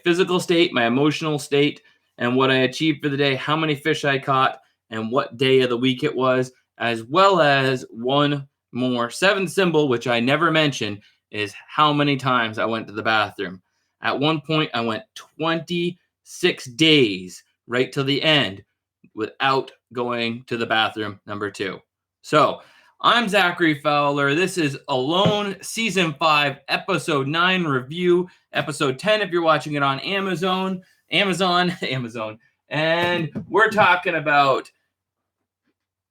physical state, my emotional state, and what I achieved for the day, how many fish I caught, and what day of the week it was, as well as one more seventh symbol, which I never mentioned, is how many times I went to the bathroom. At one point, I went 26 days right till the end without going to the bathroom, number 2. So I'm Zachary Fowler. This is Alone Season 5, Episode 9 review, Episode 10 if you're watching it on Amazon. And we're talking about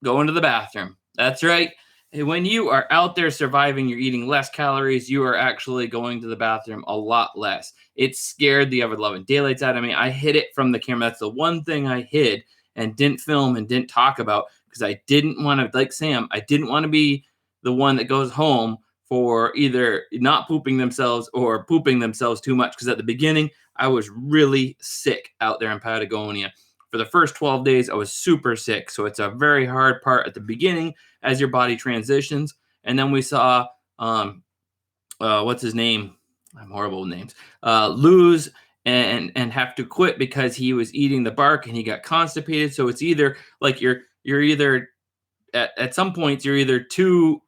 going to the bathroom. That's right. When you are out there surviving, you're eating less calories, you are actually going to the bathroom a lot less. It scared the ever-loving daylights out of me. I hid it from the camera. That's the one thing I hid and didn't film and didn't talk about because I didn't want to, like Sam, I didn't want to be the one that goes home for either not pooping themselves or pooping themselves too much. Because at the beginning, I was really sick out there in Patagonia. For the first 12 days, I was super sick. So it's a very hard part at the beginning as your body transitions. And then we saw, what's his name? I'm horrible with names. Lose and have to quit because he was eating the bark and he got constipated. So it's either like you're either at some points you're either too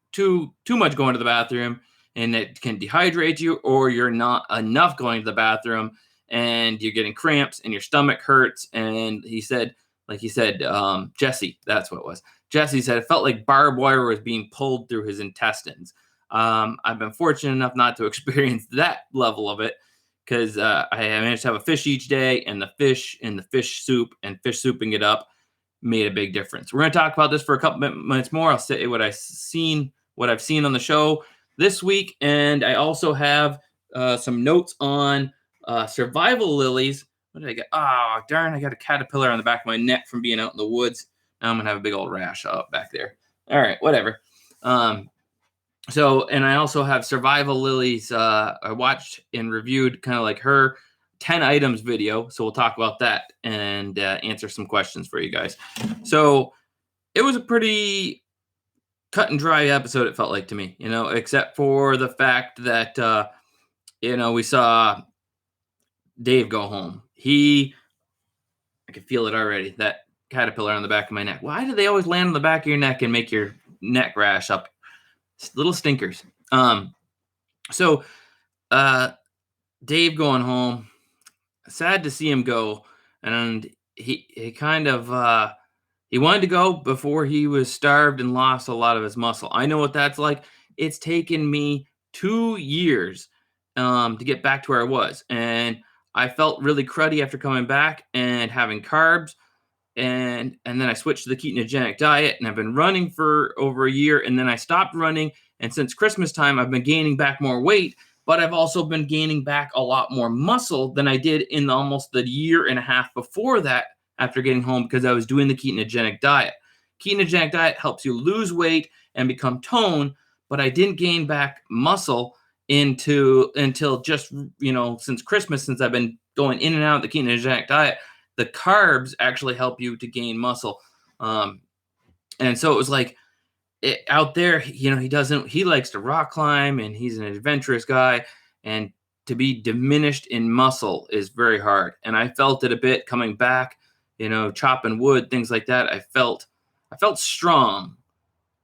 much going to the bathroom and it can dehydrate you, or you're not enough going to the bathroom and you're getting cramps and your stomach hurts. And he said, Jesse, that's what it was. Jesse said it felt like barbed wire was being pulled through his intestines. I've been fortunate enough not to experience that level of it because I managed to have a fish each day, and the fish and the fish soup and fish souping it up made a big difference. We're going to talk about this for a couple minutes more. I'll say what I've seen on the show this week, and I also have some notes on survival lilies. What did I get? Oh, darn, I got a caterpillar on the back of my neck from being out in the woods. Now I'm going to have a big old rash up back there. All right, whatever. So, and I also have survival lilies. I watched and reviewed kind of like her 10 items video. So we'll talk about that and answer some questions for you guys. So it was a pretty cut and dry episode, it felt like to me, except for the fact that, we saw Dave go home. I could feel it already, that caterpillar on the back of my neck. Why do they always land on the back of your neck and make your neck rash up? Little stinkers. So Dave going home, sad to see him go. And he kind of, he wanted to go before he was starved and lost a lot of his muscle. I know what that's like. It's taken me 2 years to get back to where I was. And I felt really cruddy after coming back and having carbs. And then I switched to the ketogenic diet, and I've been running for over a year. And then I stopped running. And since Christmas time, I've been gaining back more weight, but I've also been gaining back a lot more muscle than I did in almost the year and a half before that after getting home, because I was doing the ketogenic diet. Ketogenic diet helps you lose weight and become toned, but I didn't gain back muscle until just, since Christmas, since I've been going in and out of the ketogenic diet. The carbs actually help you to gain muscle. And so it was like out there, he likes to rock climb and he's an adventurous guy, and to be diminished in muscle is very hard. And I felt it a bit coming back, chopping wood, things like that. I felt strong.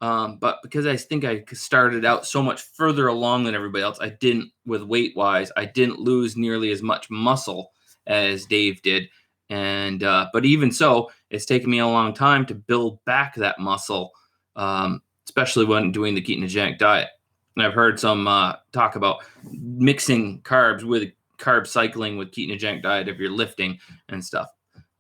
But because I think I started out so much further along than everybody else, I didn't, with weight wise, I didn't lose nearly as much muscle as Dave did. And, but even so, it's taken me a long time to build back that muscle, especially when doing the ketogenic diet. And I've heard some talk about mixing carbs with carb cycling with ketogenic diet if you're lifting and stuff.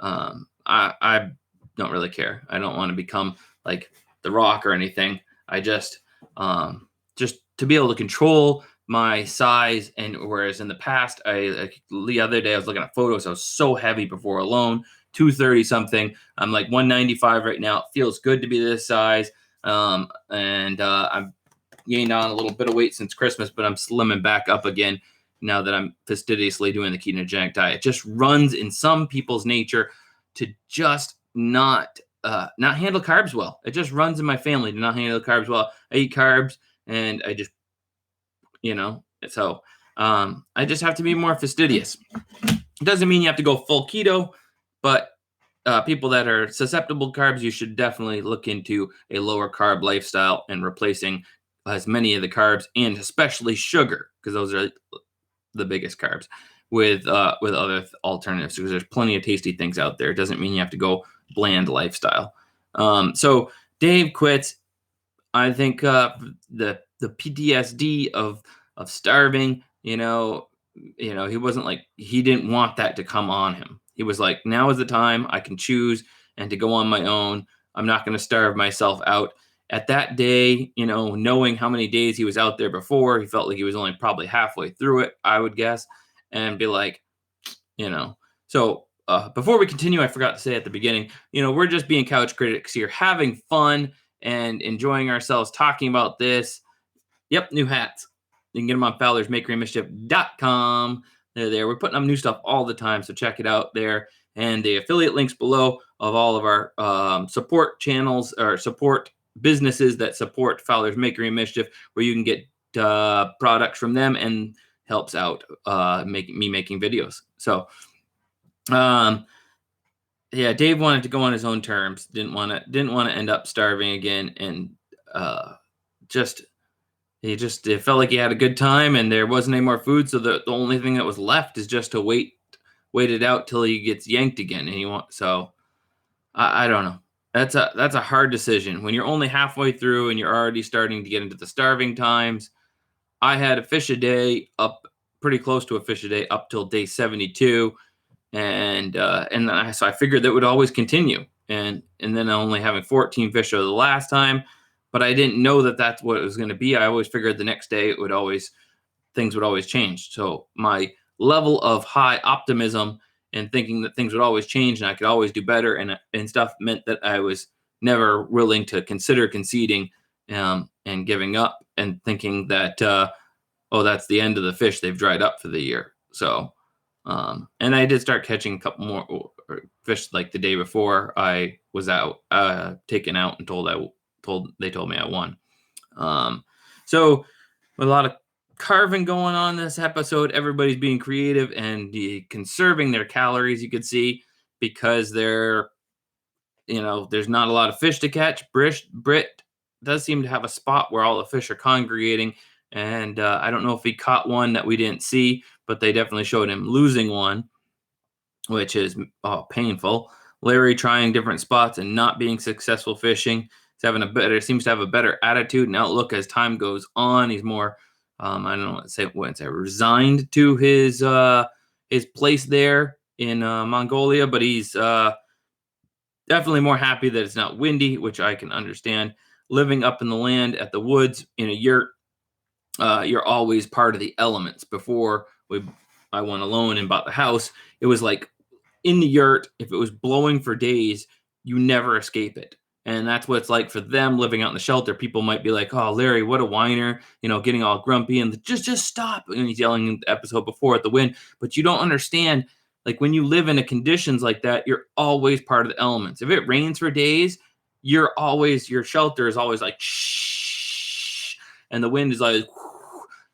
I don't really care. I don't want to become like The Rock or anything. I just to be able to control my size, and whereas in the past, the other day I was looking at photos, I was so heavy before Alone, 230 something. I'm like 195 right now. It feels good to be this size. And I've gained on a little bit of weight since Christmas, but I'm slimming back up again now that I'm fastidiously doing the ketogenic diet. It just runs in some people's nature to just not handle carbs well. It just runs in my family to not handle carbs well. I eat carbs and I just, so I just have to be more fastidious. It doesn't mean you have to go full keto, but people that are susceptible to carbs, you should definitely look into a lower carb lifestyle and replacing as many of the carbs and especially sugar, because those are the biggest carbs, with other alternatives, because there's plenty of tasty things out there. It doesn't mean you have to go bland lifestyle. So Dave quits. I think the PTSD of starving, he wasn't like, he didn't want that to come on him. He was like, now is the time I can choose and to go on my own. I'm not going to starve myself out. At that day, knowing how many days he was out there before, he felt like he was only probably halfway through it, I would guess, and be like, So before we continue, I forgot to say at the beginning, we're just being couch critics here, having fun and enjoying ourselves talking about this. Yep, new hats. You can get them on FowlersMakeryMischief.com. They're there. We're putting up new stuff all the time, so check it out there. And the affiliate links below of all of our support channels or support businesses that support Fowler's Makery and Mischief, where you can get products from them and helps out making videos. So, yeah, Dave wanted to go on his own terms. Didn't want to end up starving again, and it felt like he had a good time, and there wasn't any more food. So the only thing that was left is just to wait it out till he gets yanked again. And I don't know. That's a hard decision when you're only halfway through and you're already starting to get into the starving times. I had a fish a day up, pretty close to a fish a day up till day 72. And so I figured that would always continue, and then only having 14 fish over the last time, but I didn't know that that's what it was going to be. I always figured the next day things would always change. So my level of high optimism and thinking that things would always change and I could always do better and stuff meant that I was never willing to consider conceding and giving up and thinking that that's the end of the fish, they've dried up for the year. So. And I did start catching a couple more fish like the day before I was out, taken out, and they told me I won. So a lot of carving going on this episode. Everybody's being creative and conserving their calories, you could see, because there's not a lot of fish to catch. Britt does seem to have a spot where all the fish are congregating. And I don't know if he caught one that we didn't see, but they definitely showed him losing one, which is painful. Larry trying different spots and not being successful fishing. Seems to have a better attitude and outlook as time goes on. He's more, I don't know what to say, resigned to his place there in Mongolia, but he's definitely more happy that it's not windy, which I can understand. Living up in the land at the woods in a yurt, you're always part of the elements. Before I went alone and bought the house, it was like in the yurt, if it was blowing for days, you never escape it. And that's what it's like for them living out in the shelter. People might be like, oh, Larry, what a whiner, getting all grumpy and just stop. And he's yelling in the episode before at the wind. But you don't understand, like when you live in conditions like that, you're always part of the elements. If it rains for days, your shelter is always like, shh. And the wind is like,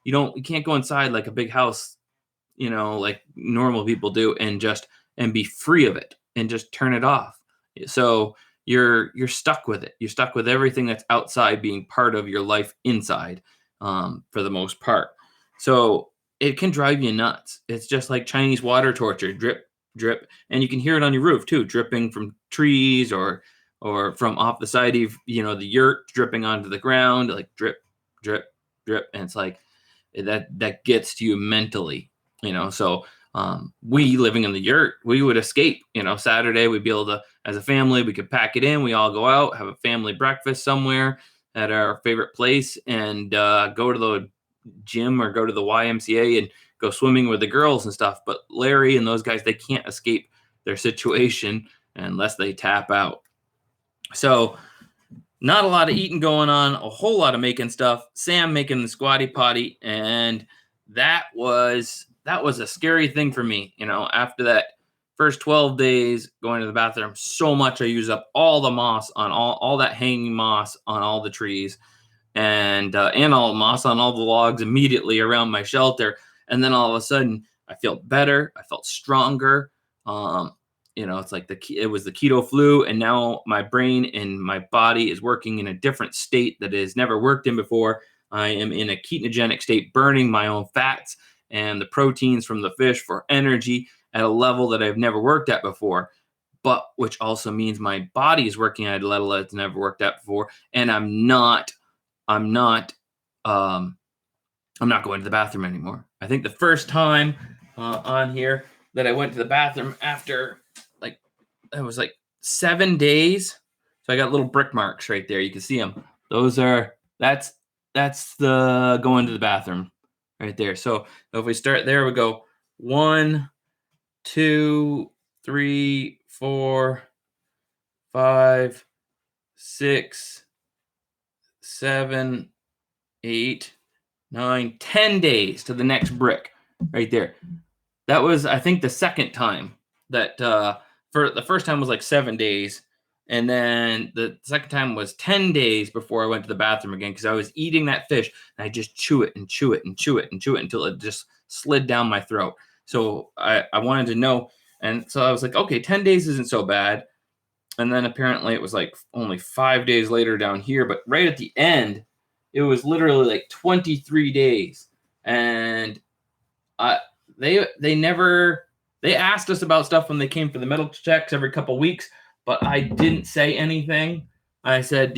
you can't go inside like a big house, like normal people do, and be free of it and just turn it off. So you're stuck with it. You're stuck with everything that's outside being part of your life inside, for the most part. So it can drive you nuts. It's just like Chinese water torture, drip, drip. And you can hear it on your roof too, dripping from trees or from off the side of, the yurt, dripping onto the ground, like drip, drip, drip. And it's like, that gets to you mentally, so we living in the yurt, we would escape. Saturday we'd be able to, as a family, we could pack it in, we all go out, have a family breakfast somewhere at our favorite place, and go to the gym or go to the YMCA and go swimming with the girls and stuff. But Larry and those guys, they can't escape their situation unless they tap out. So not a lot of eating going on, a whole lot of making stuff. Sam making the squatty potty, and that was a scary thing for me. After that first 12 days going to the bathroom so much, I use up all the moss on all that hanging moss on all the trees, and all moss on all the logs immediately around my shelter. And then all of a sudden, I felt better. I felt stronger. It's like it was the keto flu, and now my brain and my body is working in a different state that it has never worked in before. I am in a ketogenic state, burning my own fats and the proteins from the fish for energy at a level that I've never worked at before. But which also means my body is working at a level that's never worked at before, and I'm not um, going to the bathroom anymore. I think the first time on here that I went to the bathroom after it was 7 days. So I got little brick marks right there. You can see them. That's the going to the bathroom right there. So if we start there, we go 1, 2, 3, 4, 5, 6, 7, 8, 9, 10 days to the next brick right there. That was, I think, the second time that for the first time was 7 days. And then the second time was 10 days before I went to the bathroom again, because I was eating that fish and I just chew it and chew it and chew it and chew it until it just slid down my throat. So I wanted to know. And so I was like, okay, 10 days isn't so bad. And then apparently it was only 5 days later down here. But right at the end, it was literally 23 days. And they asked us about stuff when they came for the medical checks every couple weeks, but I didn't say anything. I said,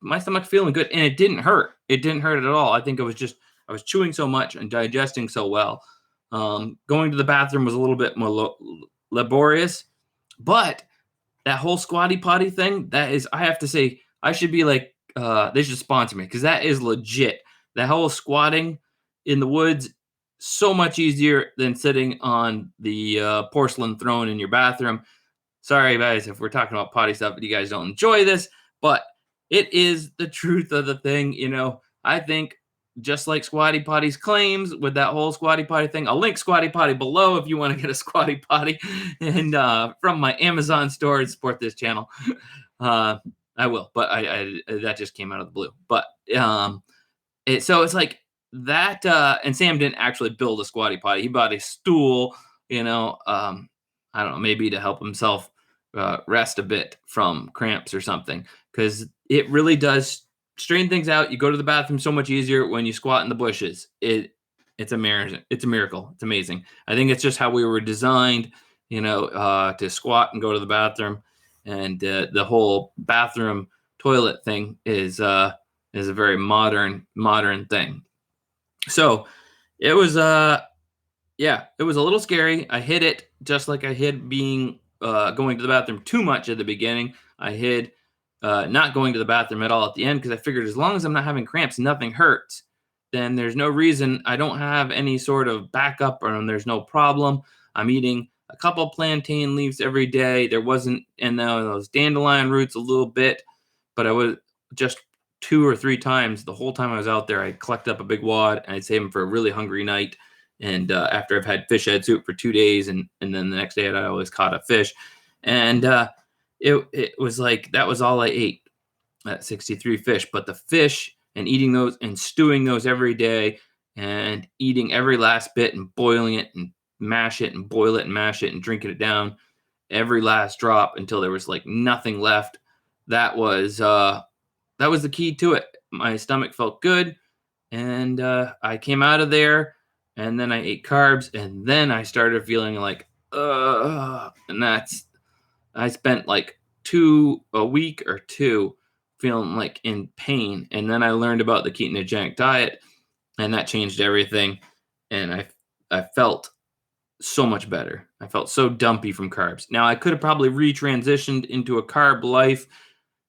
my stomach's feeling good, and it didn't hurt. It didn't hurt at all. I think it was just I was chewing so much and digesting so well. Going to the bathroom was a little bit more laborious, but that whole squatty potty thing, that is, I have to say, I should be they should sponsor me, because that is legit. That whole squatting in the woods, so much easier than sitting on the porcelain throne in your bathroom. Sorry, guys, if we're talking about potty stuff and you guys don't enjoy this, but it is the truth of the thing. I think just like Squatty Potty's claims with that whole Squatty Potty thing, I'll link Squatty Potty below if you want to get a Squatty Potty and from my Amazon store and support this channel. I will, but I that just came out of the blue. But so it's like that, and Sam didn't actually build a Squatty Potty. He bought a stool, I don't know, maybe to help himself rest a bit from cramps or something, because it really does straighten things out. You go to the bathroom so much easier when you squat in the bushes. It's a miracle. It's amazing. I think it's just how we were designed, to squat and go to the bathroom, and the whole bathroom toilet thing is a very modern thing. So it was it was a little scary. I hid it, just like I hid being going to the bathroom too much at the beginning. I hid not going to the bathroom at all at the end, because I figured as long as I'm not having cramps, nothing hurts, then there's no reason. I don't have any sort of backup, or there's no problem. I'm eating a couple plantain leaves every day. There wasn't, and those dandelion roots a little bit, but I was just 2 or 3 times the whole time I was out there. I'd collect up a big wad and I'd save them for a really hungry night. And after I've had fish head soup for 2 days, and then the next day I always caught a fish. And it was that was all I ate, at 63 fish. But the fish, and eating those and stewing those every day, and eating every last bit and boiling it and mash it and boil it and mash it and drinking it down, every last drop until there was nothing left. That was the key to it. My stomach felt good, and I came out of there, and then I ate carbs, and then I started feeling and I spent a week or 2 feeling in pain. And then I learned about the ketogenic diet, and that changed everything. And I felt so much better. I felt so dumpy from carbs. Now I could have probably retransitioned into a carb life,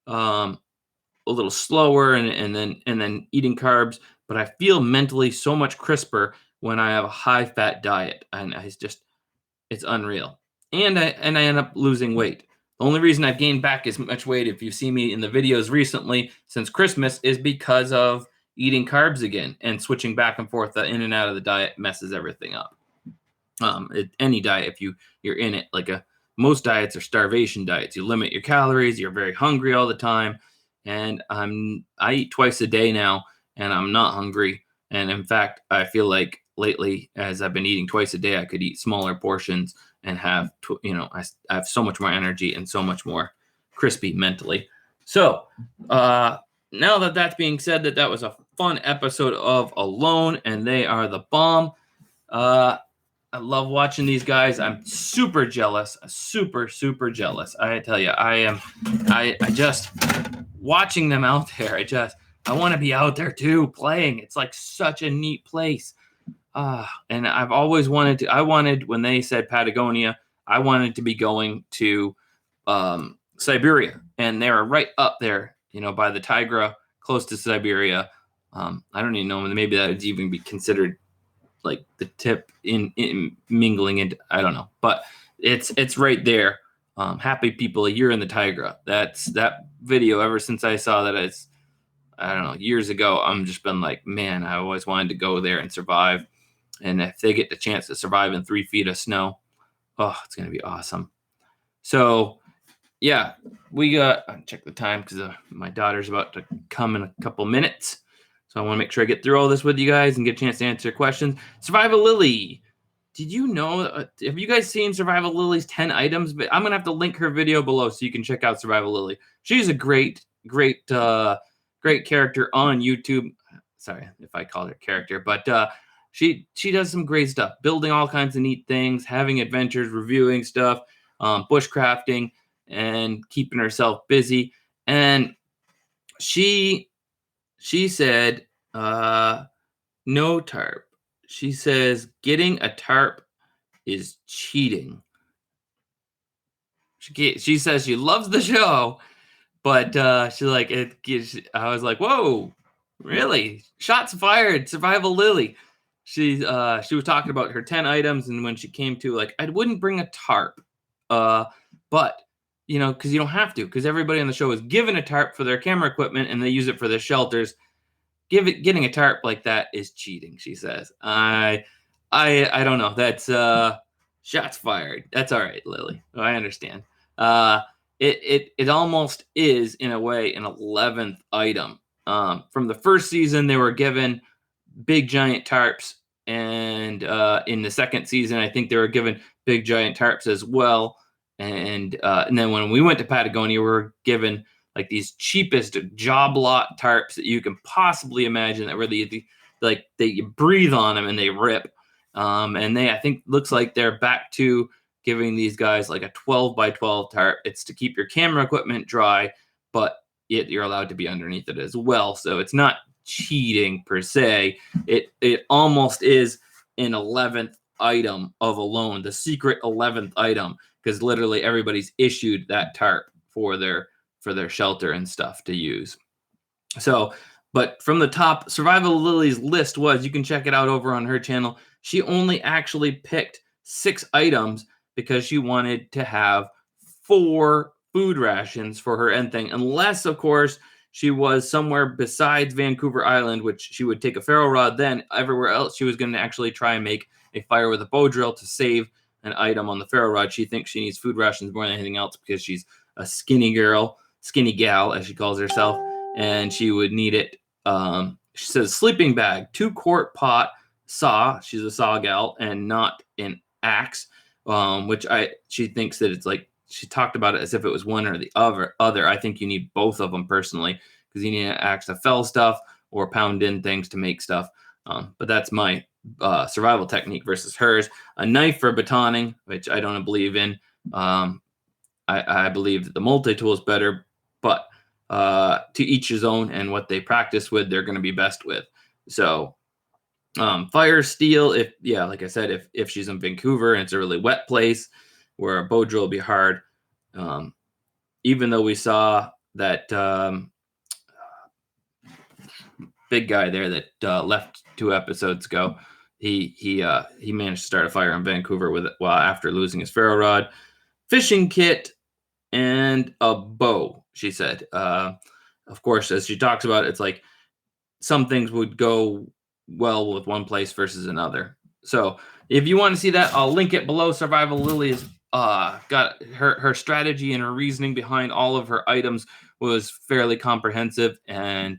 a little slower, and then eating carbs, but I feel mentally so much crisper when I have a high fat diet, and it's unreal. And I end up losing weight. The only reason I've gained back as much weight, if you see me in the videos recently since Christmas, is because of eating carbs again, and switching back and forth in and out of the diet messes everything up. Any diet, if you're in it, most diets are starvation diets. You limit your calories. You're very hungry all the time. And I eat twice a day now, and I'm not hungry. And in fact, I feel like lately, as I've been eating twice a day, I could eat smaller portions and have, I have so much more energy and so much more crispy mentally. So now that that's being said, that was a fun episode of Alone, and they are the bomb. I love watching these guys. I'm super jealous, super jealous. I tell you, I just watching them out there. I want to be out there too, playing. It's like such a neat place. And I've always wanted when they said Patagonia, I wanted to be going to Siberia, and they were right up there, by the Tigra, close to Siberia. I don't even know, maybe that would even be considered like the tip in mingling into, I don't know, but it's right there. Happy people, a year in the Tigra. That's that video. Ever since I saw that, I don't know, years ago, I'm just been like, man, I always wanted to go there and survive. And if they get the chance to survive in 3 feet of snow, oh, it's gonna be awesome. So yeah, we got, check the time because my daughter's about to come in a couple minutes. So I want to make sure I get through all this with you guys and get a chance to answer questions. Survival Lilly. Did you know, have you guys seen Survival Lily's 10 items? But I'm going to have to link her video below so you can check out Survival Lilly. She's a great character on YouTube. Sorry if I called her character, but she does some great stuff, building all kinds of neat things, having adventures, reviewing stuff, bushcrafting, and keeping herself busy. And she said, no tarp. She says getting a tarp is cheating. She says she loves the show, but she's like, I was like, whoa, really? Shots fired. Survival Lilly. She was talking about her 10 items, and when she came to, like, I wouldn't bring a tarp, but because you don't have to, because everybody on the show is given a tarp for their camera equipment and they use it for their shelters. Getting a tarp like that is cheating, she says. I don't know. That's shots fired. That's all right, Lilly. I understand. It almost is, in a way, an 11th item. From the first season, they were given big giant tarps, and in the second season, I think they were given big giant tarps as well. And then when we went to Patagonia, we were given like these cheapest job lot tarps that you can possibly imagine, that where they breathe on them and they rip. And I think looks like they're back to giving these guys like a 12 by 12 tarp. It's to keep your camera equipment dry, but you're allowed to be underneath it as well. So it's not cheating per se. It almost is an 11th item of Alone, the secret 11th item, because literally everybody's issued that tarp for their shelter and stuff to use. So, but from the top, Survival Lily's list was, you can check it out over on her channel. She only actually picked 6 items because she wanted to have 4 food rations for her end thing, unless, of course, she was somewhere besides Vancouver Island, which she would take a ferro rod. Then everywhere else, she was going to actually try and make a fire with a bow drill to save an item on the ferro rod. She thinks she needs food rations more than anything else because she's a skinny gal, as she calls herself, and she would need it. She says sleeping bag, 2-quart pot, saw. She's a saw gal and not an axe, which she thinks that it's like, she talked about it as if it was one or the other. I think you need both of them personally, because you need an axe to fell stuff or pound in things to make stuff. But that's my survival technique versus hers. A knife for batoning, which I don't believe in. I believe that the multi-tool is better, but to each his own, and what they practice with, they're going to be best with. So fire steel, like I said, if she's in Vancouver and it's a really wet place where a bow drill will be hard. Even though we saw that big guy there that left 2 episodes ago, he managed to start a fire in Vancouver with it after losing his ferro rod. Fishing kit and a bow, she said. Of course, as she talks about, it's like some things would go well with one place versus another. So if you want to see that, I'll link it below. Survival Lilly has got her strategy and her reasoning behind all of her items was fairly comprehensive and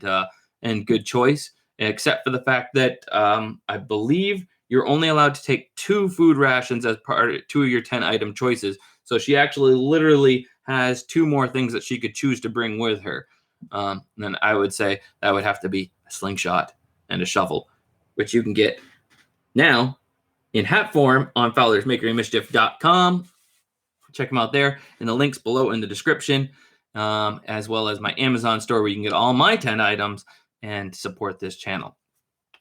good choice, except for the fact that I believe you're only allowed to take 2 food rations as part of 2 of your 10 item choices. So she actually literally has 2 more things that she could choose to bring with her. Then I would say that would have to be a slingshot and a shovel, which you can get now in hat form on fowlersmakerymischief.com. Check them out there, and the links below in the description, as well as my Amazon store where you can get all my 10 items and support this channel.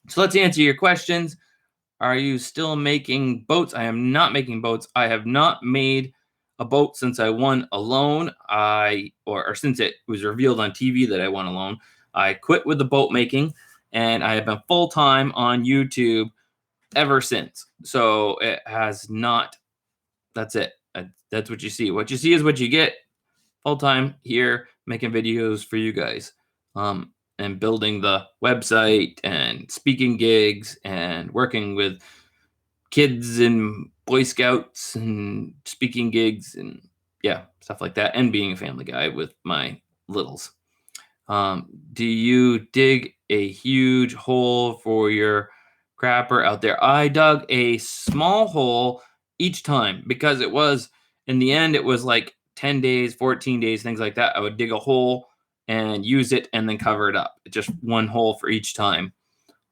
So let's answer your questions. Are you still making boats? I am not making boats. I have not made a boat since I won Alone. Or since it was revealed on TV that I won Alone. I quit with the boat making, and I have been full-time on YouTube ever since. So it has not. That's it. That's what you see. What you see is what you get. Full-time here making videos for you guys. And building the website and speaking gigs and working with kids and Boy Scouts and speaking gigs and stuff like that, and being a family guy with my littles. Do you dig a huge hole for your crapper out there? I dug a small hole each time because it was, in the end, it was like 10 days, 14 days, things like that. I would dig a hole and use it and then cover it up. Just one hole for each time.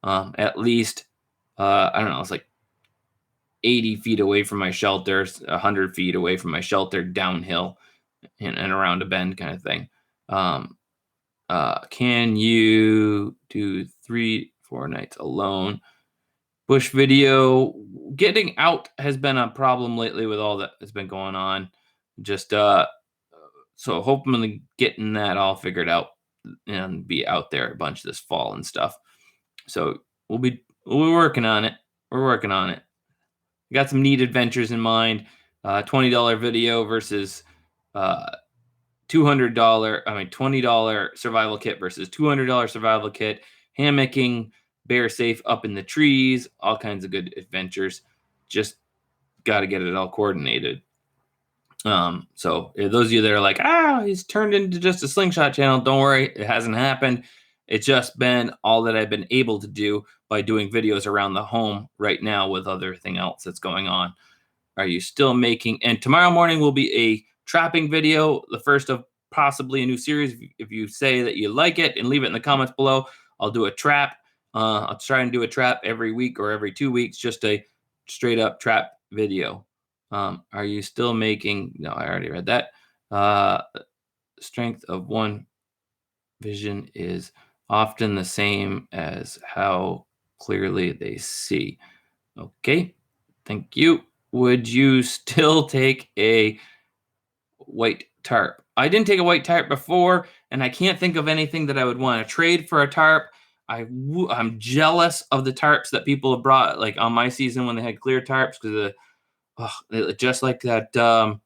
At least, I don't know, it's like 80 feet away from my shelter, 100 feet away from my shelter, downhill and around a bend kind of thing. Can you do 3-4 nights alone? Bush video. Getting out has been a problem lately with all that has been going on. Just so hopefully getting that all figured out and be out there a bunch this fall and stuff. So we'll be working on it. We're working on it. Got some neat adventures in mind. $20 video versus $20 survival kit versus $200 survival kit. Hammocking, bear safe up in the trees, all kinds of good adventures. Just got to get it all coordinated. So those of you that are like, he's turned into just a slingshot channel, don't worry, it hasn't happened. It's just been all that I've been able to do by doing videos around the home right now with other thing else that's going on. Are you still making? And tomorrow morning will be a trapping video, the first of possibly a new series. If you say that you like it and leave it in the comments below, I'll do a trap. I'll try and do a trap every week or every 2 weeks, just a straight up trap video. Are you still making? No, I already read that. Strength of one vision is often the same as how clearly they see. Okay, thank you. Would you still take a white tarp? I didn't take a white tarp before, and I can't think of anything that I would want to trade for a tarp. I'm jealous of the tarps that people have brought, like on my season when they had clear tarps, because just like that, the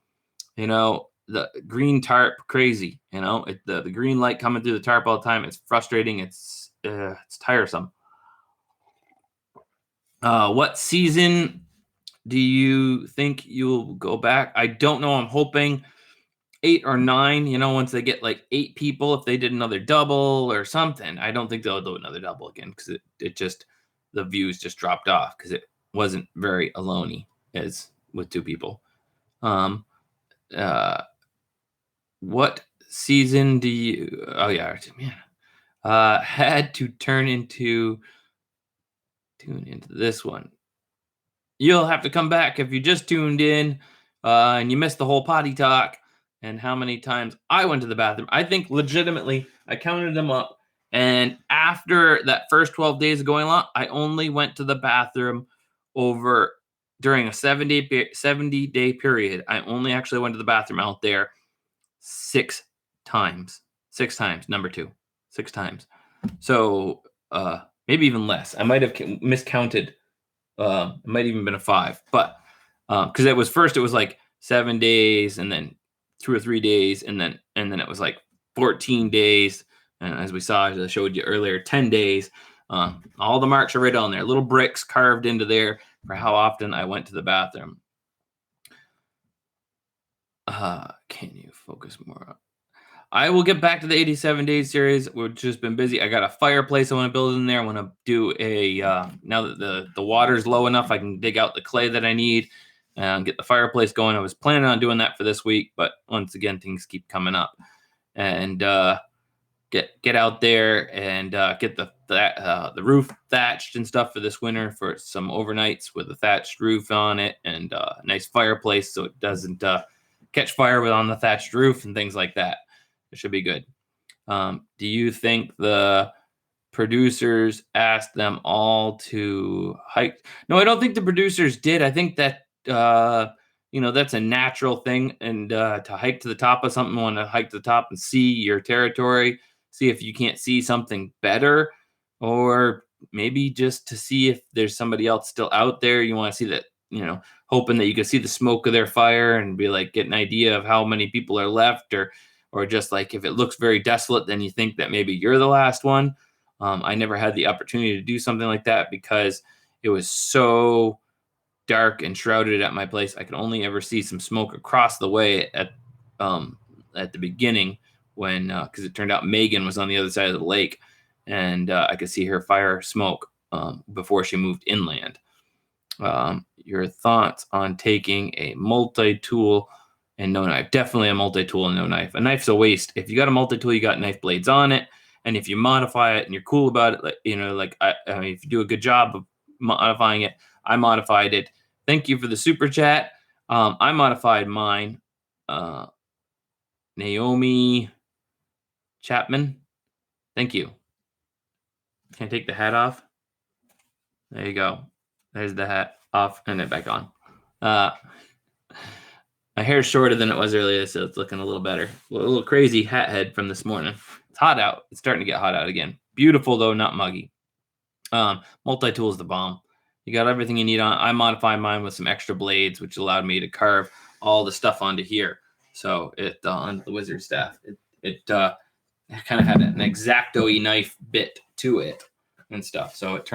green tarp, crazy. The green light coming through the tarp all the time. It's frustrating. It's tiresome. What season do you think you'll go back? I don't know. I'm hoping 8 or 9, once they get like 8 people, if they did another double or something. I don't think they'll do another double again because it just, the views just dropped off because it wasn't very alone-y as with 2 people. What season do you, had to tune into this one? You'll have to come back if you just tuned in and you missed the whole potty talk and how many times I went to the bathroom. I think legitimately I counted them up, and after that first 12 days of going on, I only went to the bathroom during a 70-day period. I only actually went to the bathroom out there 6 times. 6 times, number 2. 6 times. So maybe even less. I might have miscounted. It might even been a 5, but because it was like 7 days, and then 2 or 3 days, and then it was like 14 days, and as we saw, as I showed you earlier, 10 days. All the marks are right on there, little bricks carved into there for how often I went to the bathroom. Can you focus more? I will get back to the 87 days series. We've just been busy. I got a fireplace I want to build in there. I want to do a now that the water's low enough, I can dig out the clay that I need and get the fireplace going. I was planning on doing that for this week, but once again, things keep coming up. And get out there and get the roof thatched and stuff for this winter for some overnights with a thatched roof on it and a nice fireplace so it doesn't catch fire on the thatched roof and things like that. It should be good. Do you think the producers asked them all to hike? No, I don't think the producers did. I think that that's a natural thing, and to hike to the top of something, want to hike to the top and see your territory, see if you can't see something better, or maybe just to see if there's somebody else still out there. You want to see that, hoping that you can see the smoke of their fire and be like, get an idea of how many people are left, or just like if it looks very desolate, then you think that maybe you're the last one. I never had the opportunity to do something like that because it was so dark and shrouded at my place. I could only ever see some smoke across the way at the beginning when because it turned out Megan was on the other side of the lake, and I could see her fire smoke before she moved inland. Your thoughts on taking a multi-tool and no knife? Definitely a multi-tool and no knife. A knife's a waste. If you got a multi-tool, you got knife blades on it. And if you modify it and you're cool about it, if you do a good job of modifying it, I modified it. Thank you for the super chat. I modified mine. Naomi Chapman. Thank you. Can I take the hat off? There you go. There's the hat off and it back on. My hair's shorter than it was earlier, so it's looking a little better. A little crazy hat head from this morning. It's hot out. It's starting to get hot out again. Beautiful, though, not muggy. Multi-tool is the bomb. You got everything you need on. I modified mine with some extra blades, which allowed me to carve all the stuff onto here. So it on the wizard staff, it kind of had an X-Acto-y knife bit to it and stuff. So it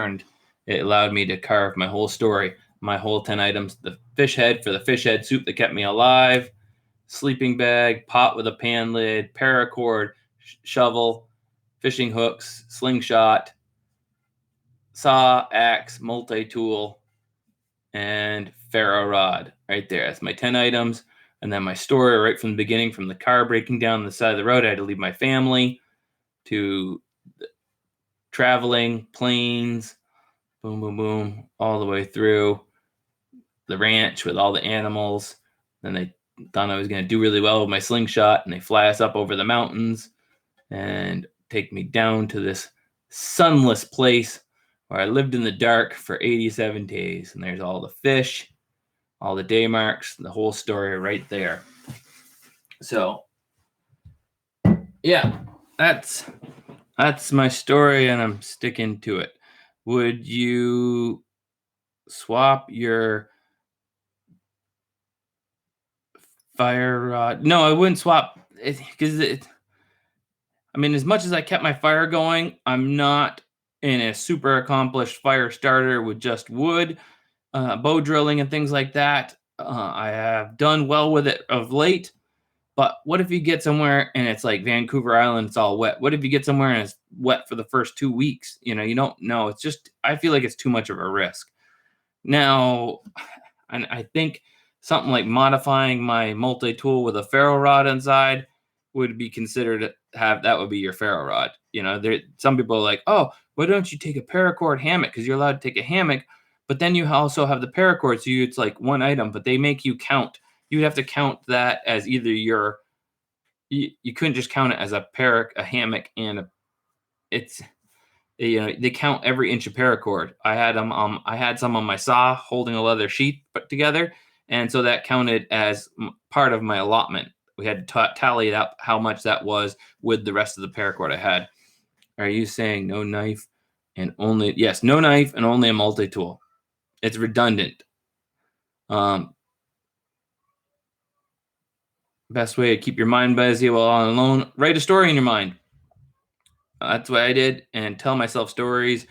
allowed me to carve my whole story, my whole 10 items. The fish head for the fish head soup that kept me alive, sleeping bag, pot with a pan lid, paracord, shovel, fishing hooks, slingshot, saw, axe, multi-tool, and ferro rod right there. That's my 10 items. And then my story right from the beginning, from the car breaking down the side of the road, I had to leave my family, to traveling, planes, boom, boom, boom, all the way through the ranch with all the animals. Then they thought I was going to do really well with my slingshot, and they fly us up over the mountains and take me down to this sunless place where I lived in the dark for 87 days. And there's all the fish, all the day marks, the whole story right there. So, yeah, that's my story, and I'm sticking to it. Would you swap your fire rod? No, I wouldn't swap it because as much as I kept my fire going, I'm not in a super accomplished fire starter with just wood, bow drilling and things like that. I have done well with it of late, but what if you get somewhere and it's like Vancouver Island, it's all wet? What if you get somewhere and it's wet for the first 2 weeks? You don't know. It's just, I feel like it's too much of a risk. Now, and I think something like modifying my multi-tool with a ferro rod inside would be considered that would be your ferro rod. Some people are like, oh, why don't you take a paracord hammock? Because you're allowed to take a hammock, but then you also have the paracord, so it's like one item, but they make you count. You would have to count that as either you couldn't just count it as a hammock and they count every inch of paracord. I had some on my saw holding a leather sheath put together, and so that counted as part of my allotment. We had to tally it up how much that was with the rest of the paracord I had. Are you saying no knife and only? Yes, no knife and only a multi-tool. It's redundant. Best way to keep your mind busy while on alone, write a story in your mind. That's what I did, and tell myself stories